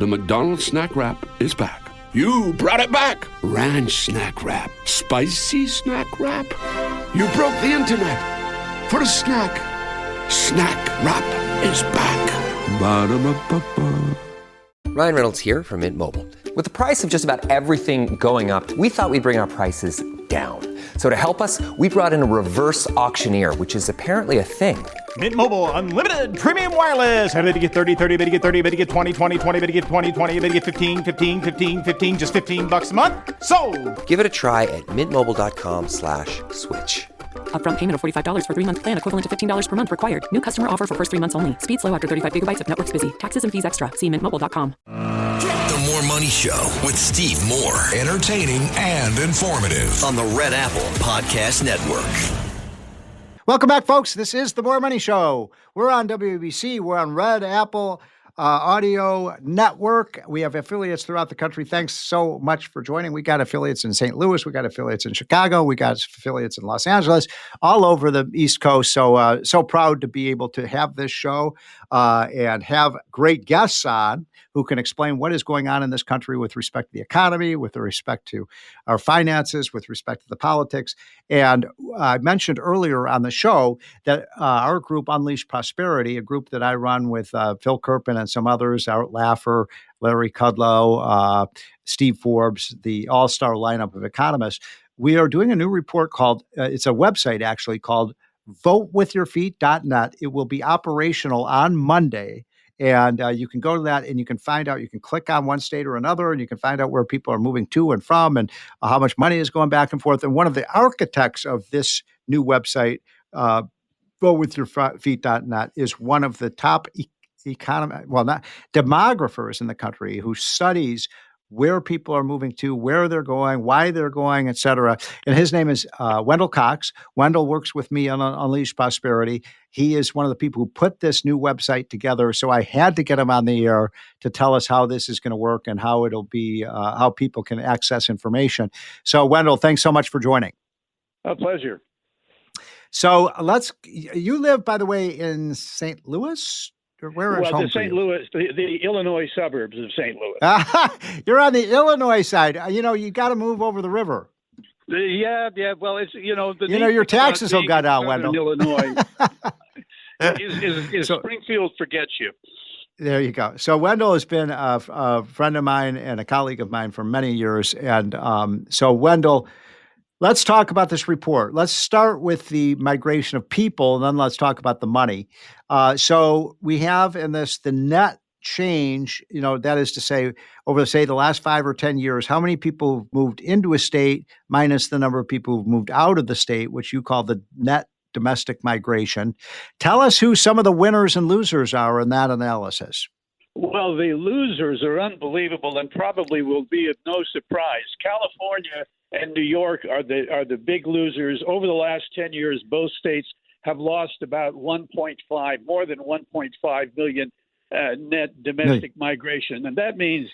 The McDonald's snack wrap is back. You brought it back. Ranch snack wrap. Spicy snack wrap. You broke the internet. For a snack. Snack wrap is back. Ba-da-ba-ba-ba. Ryan Reynolds here from Mint Mobile. With the price of just about everything going up, we thought we'd bring our prices down. So to help us, we brought in a reverse auctioneer, which is apparently a thing. Mint Mobile Unlimited Premium Wireless. How to get 30, 30, bit to get 30, bit to get 20, 20, 20, bit to get 20, 20, bit to get 15, 15, 15, 15, just $15 a month? Sold! Give it a try at mintmobile.com/switch. Upfront payment of $45 for 3-month plan, equivalent to $15 per month required. New customer offer for first 3 months only. Speed slow after 35 gigabytes if network's busy. Taxes and fees extra. See mintmobile.com. The More Money Show with Steve Moore. Entertaining and informative on the Red Apple Podcast Network. Welcome back, folks. This is the More Money Show. We're on WABC. We're on Red Apple Audio Network. We have affiliates throughout the country. Thanks so much for joining. We got affiliates in St. Louis. We got affiliates in Chicago. We got affiliates in Los Angeles, all over the East Coast. So proud to be able to have this show and have great guests on who can explain what is going on in this country with respect to the economy, with respect to our finances, with respect to the politics. And I mentioned earlier on the show that our group, Unleash Prosperity, a group that I run with Phil Kerpen and some others, Art Laffer, Larry Kudlow, Steve Forbes, the all-star lineup of economists, we are doing a new report called, it's a website actually called votewithyourfeet.net. It will be operational on Monday. And you can go to that and you can find out, you can click on one state or another, and you can find out where people are moving to and from and how much money is going back and forth. And one of the architects of this new website, votewithyourfeet.net, is one of the top demographers in the country who studies where people are moving to, where they're going, why they're going, et cetera. And his name is Wendell Cox. Wendell works with me on Unleash Prosperity. He is one of the people who put this new website together. So I had to get him on the air to tell us how this is going to work and how it'll be, how people can access information. So Wendell, thanks so much for joining. A pleasure. So you live, by the way, in St. Louis? Where is home the St. Louis, the Illinois suburbs of St. Louis. You're on the Illinois side. You got to move over the river. Yeah. Well, it's your taxes will go down, Wendell. Illinois is Springfield forgets you. There you go. So Wendell has been a friend of mine and a colleague of mine for many years, and so Wendell, let's talk about this report. Let's start with the migration of people, and then let's talk about the money. So we have in this the net change, that is to say, over, say, the last 5 or 10 years, how many people have moved into a state minus the number of people who've moved out of the state, which you call the net domestic migration. Tell us who some of the winners and losers are in that analysis. Well, the losers are unbelievable and probably will be of no surprise. California and New York are the big losers. Over the last 10 years, both states have lost about more than 1.5 million net domestic migration. And that means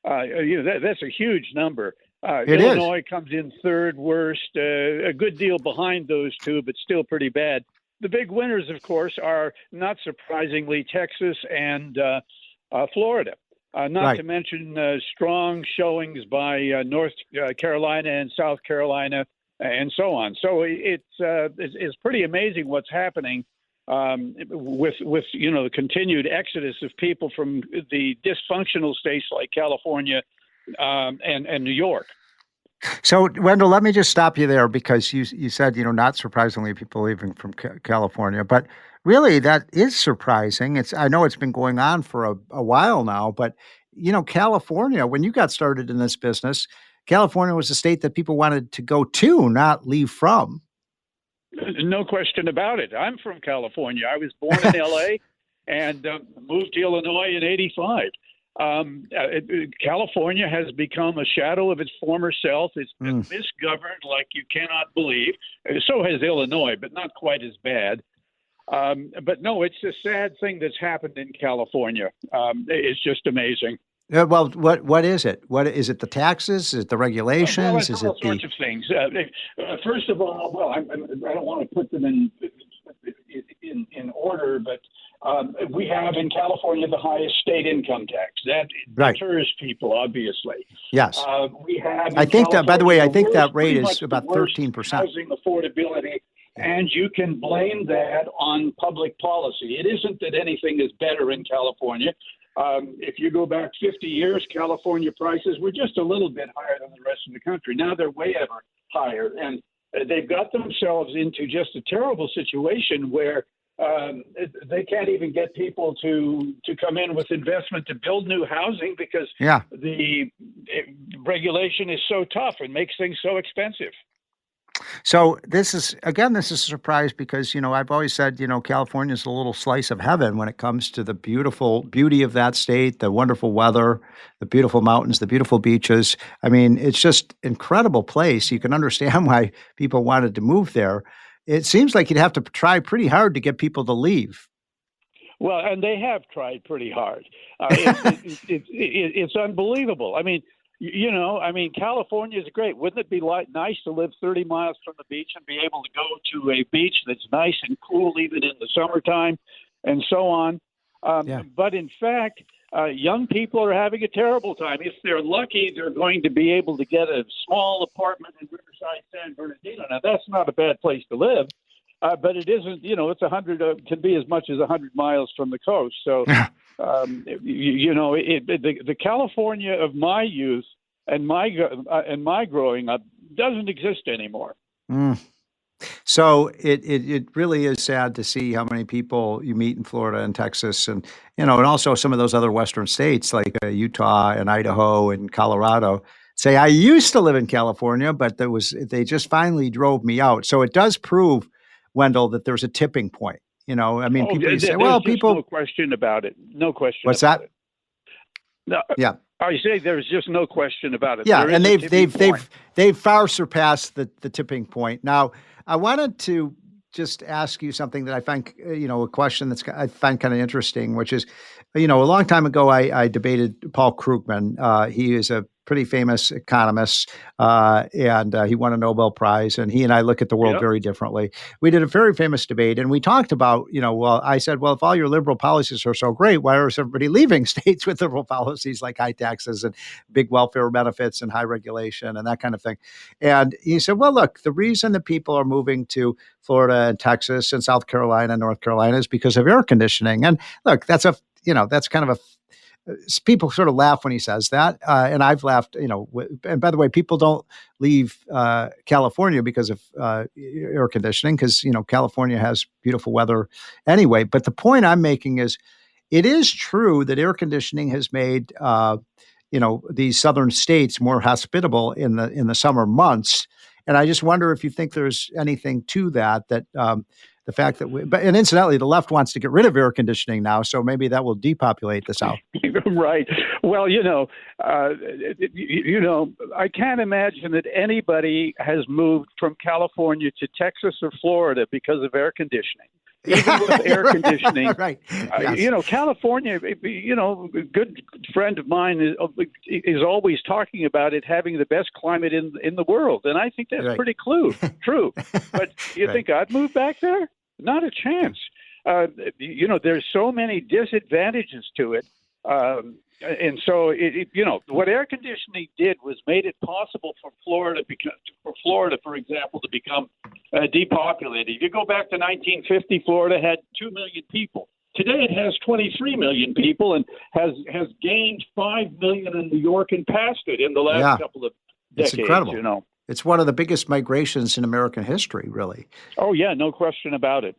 that's a huge number. Illinois comes in third worst, a good deal behind those two, but still pretty bad. The big winners, of course, are not surprisingly Texas and Florida. Not to mention strong showings by North Carolina and South Carolina and so on. So it's pretty amazing what's happening with the continued exodus of people from the dysfunctional states like California and New York. So, Wendell, let me just stop you there because you said, not surprisingly, people leaving from California, but really that is surprising. I know it's been going on for a while now, but, California, when you got started in this business, California was a state that people wanted to go to, not leave from. No question about it. I'm from California. I was born in L.A. and moved to Illinois in '85. California has become a shadow of its former self. It's been misgoverned like you cannot believe. So has Illinois, but not quite as bad. But no, it's a sad thing that's happened in California. It's just amazing. Well, what is it? What is it? The taxes? Is it the regulations? Is it all sorts of things? First of all, I don't want to put them in order, but We have in California the highest state income tax. That deters people, obviously. Yes. We have. I think that, by the way, I think that rate pretty is much about the worst 13%. housing affordability, and you can blame that on public policy. It isn't that anything is better in California. If you go back 50 years, California prices were just a little bit higher than the rest of the country. Now they're way ever higher, and they've got themselves into just a terrible situation where they can't even get people to come in with investment to build new housing because the regulation is so tough and makes things so expensive. So this is a surprise because, I've always said, California is a little slice of heaven when it comes to the beauty of that state, the wonderful weather, the beautiful mountains, the beautiful beaches. I mean, it's just incredible place. You can understand why people wanted to move there. It seems like you'd have to try pretty hard to get people to leave. Well, and they have tried pretty hard. It's unbelievable. I mean, California is great. Wouldn't it be nice to live 30 miles from the beach and be able to go to a beach that's nice and cool even in the summertime and so on? But in fact, young people are having a terrible time. If they're lucky, they're going to be able to get a small apartment in Riverside, San Bernardino. Now, that's not a bad place to live, but it isn't, it's 100, can be as much as 100 miles from the coast. So, the California of my youth and my growing up doesn't exist anymore. So it really is sad to see how many people you meet in Florida and Texas and also some of those other Western states like Utah and Idaho and Colorado say, I used to live in California, but they just finally drove me out. So it does prove, Wendell, that there's a tipping point. People say, well, people. No question about it. No question. What's that? No. Yeah. I say there's just no question about it. Yeah, and they've far surpassed the tipping point. Now, I wanted to just ask you something that I find, a question I find kind of interesting, which is, a long time ago, I debated Paul Krugman. He is a pretty famous economist, and he won a Nobel Prize, and he and I look at the world very differently. We did a very famous debate, and we talked about, I said, well, if all your liberal policies are so great, why is everybody leaving states with liberal policies like high taxes and big welfare benefits and high regulation and that kind of thing? And he said, well, look, the reason that people are moving to Florida and Texas and South Carolina and North Carolina is because of air conditioning. And look, that's kind of people sort of laugh when he says that. And I've laughed, and by the way, people don't leave California because of air conditioning because, California has beautiful weather anyway. But the point I'm making is it is true that air conditioning has made, these southern states more hospitable in the summer months. And I just wonder if you think there's anything to that, the fact that and incidentally, the left wants to get rid of air conditioning now, so maybe that will depopulate the South. Right. Well, I can't imagine that anybody has moved from California to Texas or Florida because of air conditioning. Even with air conditioning, right? Yes. California. A good friend of mine is always talking about it having the best climate in the world, and I think that's pretty true. But you think I'd move back there? Not a chance. There's so many disadvantages to it. And so, what air conditioning did was made it possible for Florida, for example, to become depopulated. If you go back to 1950, Florida had 2 million people. Today it has 23 million people and has gained 5 million in New York and passed it in the last couple of decades. It's incredible. It's one of the biggest migrations in American history, really. Oh, yeah, no question about it.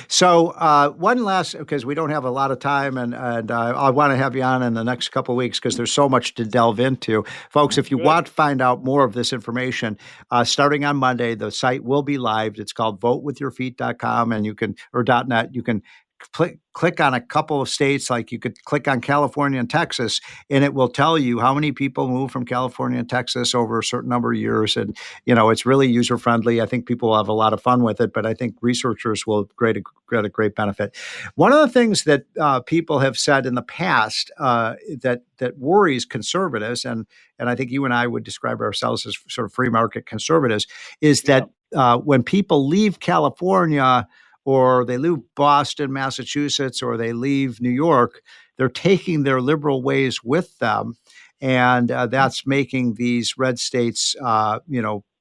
So one last, because we don't have a lot of time, and I want to have you on in the next couple of weeks because there's so much to delve into. Folks, if you want to find out more of this information, starting on Monday, the site will be live. It's called votewithyourfeet.com, and .net. You can click on a couple of states, like you could click on California and Texas, and it will tell you how many people move from California and Texas over a certain number of years. And, it's really user-friendly. I think people will have a lot of fun with it, but I think researchers will get a great benefit. One of the things that people have said in the past that worries conservatives, and I think you and I would describe ourselves as sort of free market conservatives, is that when people leave California or they leave Boston, Massachusetts, or they leave New York, they're taking their liberal ways with them. And that's making these red states,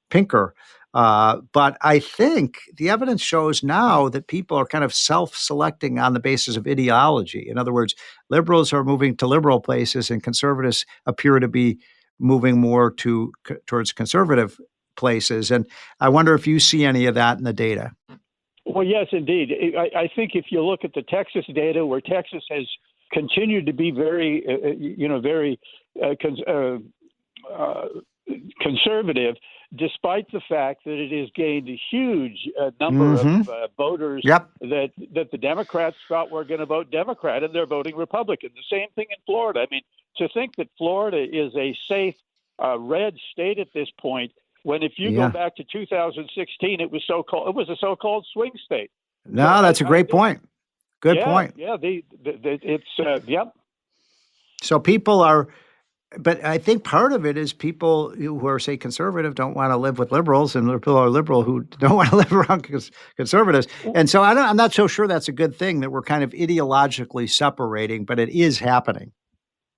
pinker. But I think the evidence shows now that people are kind of self-selecting on the basis of ideology. In other words, liberals are moving to liberal places, and conservatives appear to be moving more towards conservative places. And I wonder if you see any of that in the data. Well, yes, indeed. I think if you look at the Texas data, where Texas has continued to be very, very conservative, despite the fact that it has gained a huge number of voters that the Democrats thought were going to vote Democrat, and they're voting Republican. The same thing in Florida. I mean, to think that Florida is a safe red state at this point, when if you go back to 2016, it was a so-called swing state. No, that's a great point. Good point. Yeah, it's So people are, but I think part of it is people who are, say, conservative don't want to live with liberals, and people are liberal who don't want to live around conservatives. And so I'm not so sure that's a good thing, that we're kind of ideologically separating, but it is happening.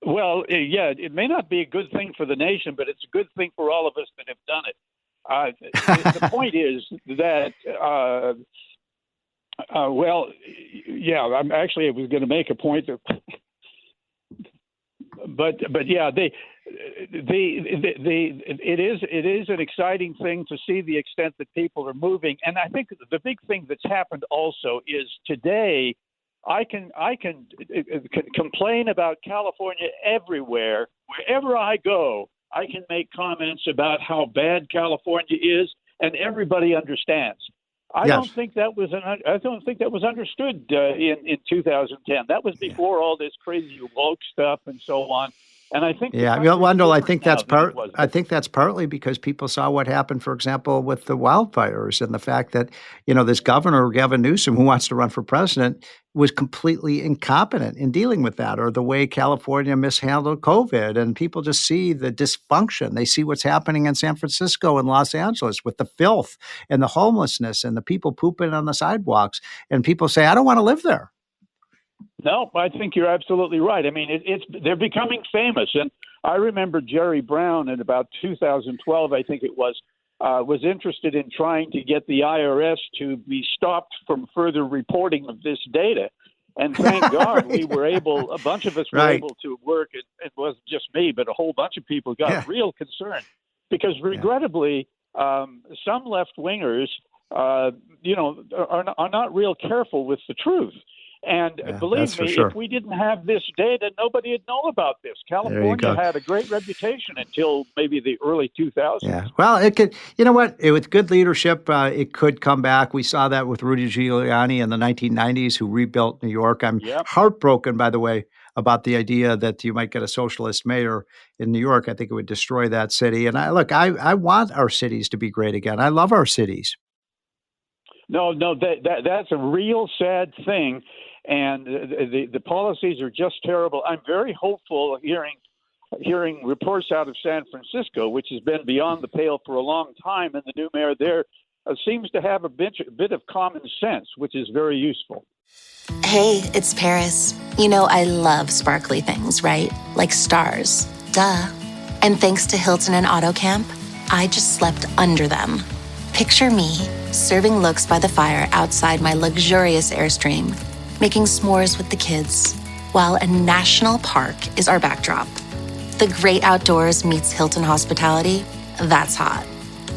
Well, yeah, it may not be a good thing for the nation, but it's a good thing for all of us that have done it. The point is that, I was going to make a point that, but yeah, it is an exciting thing to see the extent that people are moving. And I think the big thing that's happened also is today, I can complain about California everywhere. Wherever I go, I can make comments about how bad California is, and everybody understands. I don't think that was understood in 2010. That was before all this crazy woke stuff and so on. And I think, Wendell, I think that's partly because people saw what happened, for example, with the wildfires, and the fact that, this governor, Gavin Newsom, who wants to run for president, was completely incompetent in dealing with that, or the way California mishandled COVID. And people just see the dysfunction. They see what's happening in San Francisco and Los Angeles with the filth and the homelessness and the people pooping on the sidewalks. And people say, I don't want to live there. No, I think you're absolutely right. I mean, they're becoming famous. And I remember Jerry Brown in about 2012, I think it was interested in trying to get the IRS to be stopped from further reporting of this data. And thank God we were able, a bunch of us were able to work. It wasn't just me, but a whole bunch of people got real concerned because regrettably, some left-wingers, are not real careful with the truth. And believe me, if we didn't have this data, nobody would know about this. California had a great reputation until maybe the early 2000s. Yeah. Well, it could, with good leadership, it could come back. We saw that with Rudy Giuliani in the 1990s, who rebuilt New York. I'm heartbroken, by the way, about the idea that you might get a socialist mayor in New York. I think it would destroy that city. And I want our cities to be great again. I love our cities. No, that's a real sad thing. And the policies are just terrible. I'm very hopeful hearing reports out of San Francisco, which has been beyond the pale for a long time, and the new mayor there seems to have a bit of common sense, which is very useful. Hey, it's Paris. I love sparkly things, right? Like stars. Duh. And thanks to Hilton and AutoCamp, I just slept under them. Picture me serving looks by the fire outside my luxurious Airstream, making s'mores with the kids, while a national park is our backdrop. The great outdoors meets Hilton hospitality. That's hot.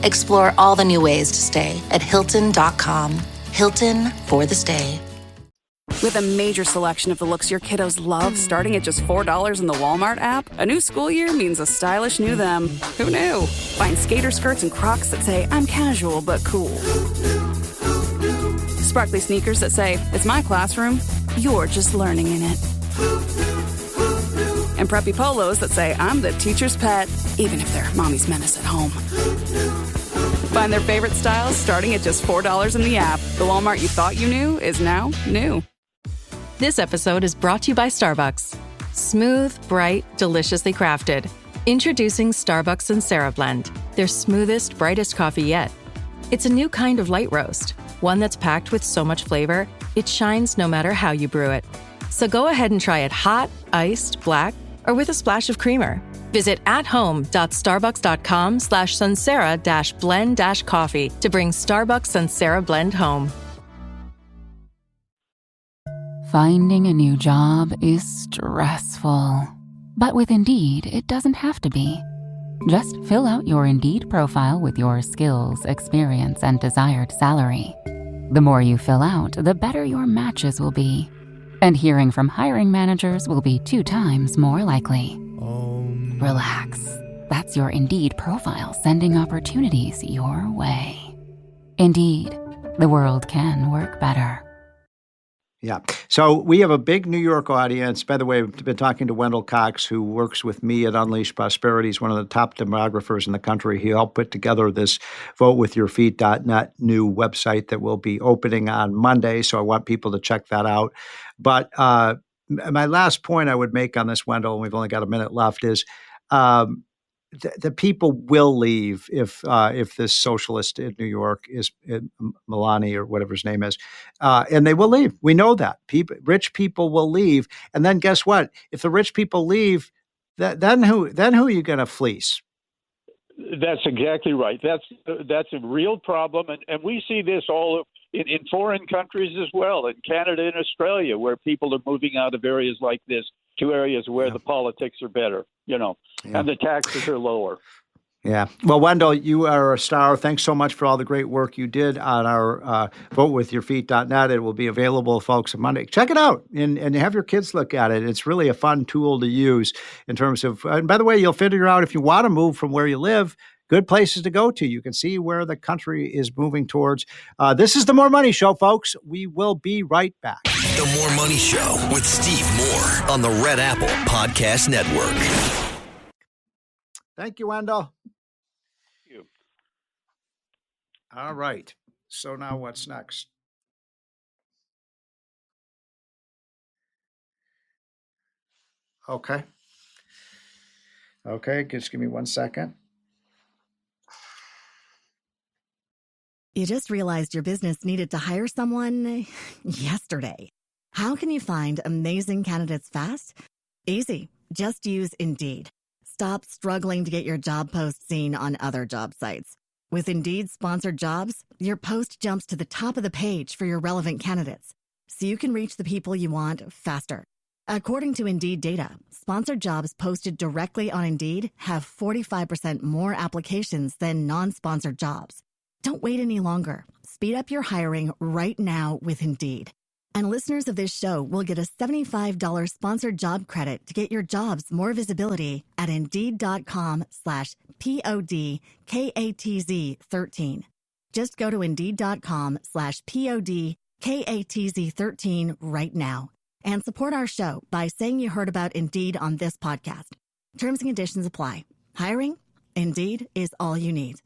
Explore all the new ways to stay at Hilton.com. Hilton for the stay. With a major selection of the looks your kiddos love starting at just $4 in the Walmart app, a new school year means a stylish new them. Who knew? Find skater skirts and Crocs that say, I'm casual but cool. Sparkly sneakers that say, it's my classroom, you're just learning in it. And preppy polos that say, I'm the teacher's pet, even if they're mommy's menace at home. Find their favorite styles starting at just $4 in the app. The Walmart you thought you knew is now new. This episode is brought to you by Starbucks. Smooth, bright, deliciously crafted. Introducing Starbucks and Sarah Blend, their smoothest, brightest coffee yet. It's a new kind of light roast. One that's packed with so much flavor, it shines no matter how you brew it. So go ahead and try it hot, iced, black, or with a splash of creamer. Visit athome.starbucks.com/sunsera-blend-coffee to bring Starbucks Sunsera Blend home. Finding a new job is stressful. But with Indeed, it doesn't have to be. Just fill out your Indeed profile with your skills, experience, and desired salary. The more you fill out, the better your matches will be. And hearing from hiring managers will be 2 times more likely. Relax. That's your Indeed profile sending opportunities your way. Indeed, the world can work better. Yeah. So we have a big New York audience. By the way, I've been talking to Wendell Cox, who works with me at Unleash Prosperity. He's one of the top demographers in the country. He helped put together this votewithyourfeet.net new website that will be opening on Monday. So I want people to check that out. But my last point I would make on this, Wendell, and we've only got a minute left, is the people will leave if this socialist in New York is Milani or whatever his name is, and they will leave. We know that rich people will leave, and then guess what? If the rich people leave, then who are you going to fleece? That's exactly right. That's a real problem, and we see this all in foreign countries as well, in Canada and Australia, where people are moving out of areas like this to areas where the politics are better, and the taxes are lower. Yeah. Well, Wendell, you are a star. Thanks so much for all the great work you did on our votewithyourfeet.net. It will be available, folks, on Monday. Check it out and have your kids look at it. It's really a fun tool to use in terms of, and by the way, you'll figure out if you want to move from where you live, good places to go to. You can see where the country is moving towards. This is the More Money Show, folks. We will be right back. The More Money Show with Steve Moore on the Red Apple Podcast Network. Thank you, Wendell. Thank you. All right. So now what's next? Okay. Just give me 1 second. You just realized your business needed to hire someone yesterday. How can you find amazing candidates fast? Easy. Just use Indeed. Stop struggling to get your job post seen on other job sites. With Indeed sponsored jobs, your post jumps to the top of the page for your relevant candidates, so you can reach the people you want faster. According to Indeed data, sponsored jobs posted directly on Indeed have 45% more applications than non-sponsored jobs. Don't wait any longer. Speed up your hiring right now with Indeed. And listeners of this show will get a $75 sponsored job credit to get your jobs more visibility at Indeed.com/PODKATZ13. Just go to Indeed.com/PODKATZ13 right now and support our show by saying you heard about Indeed on this podcast. Terms and conditions apply. Hiring? Indeed is all you need.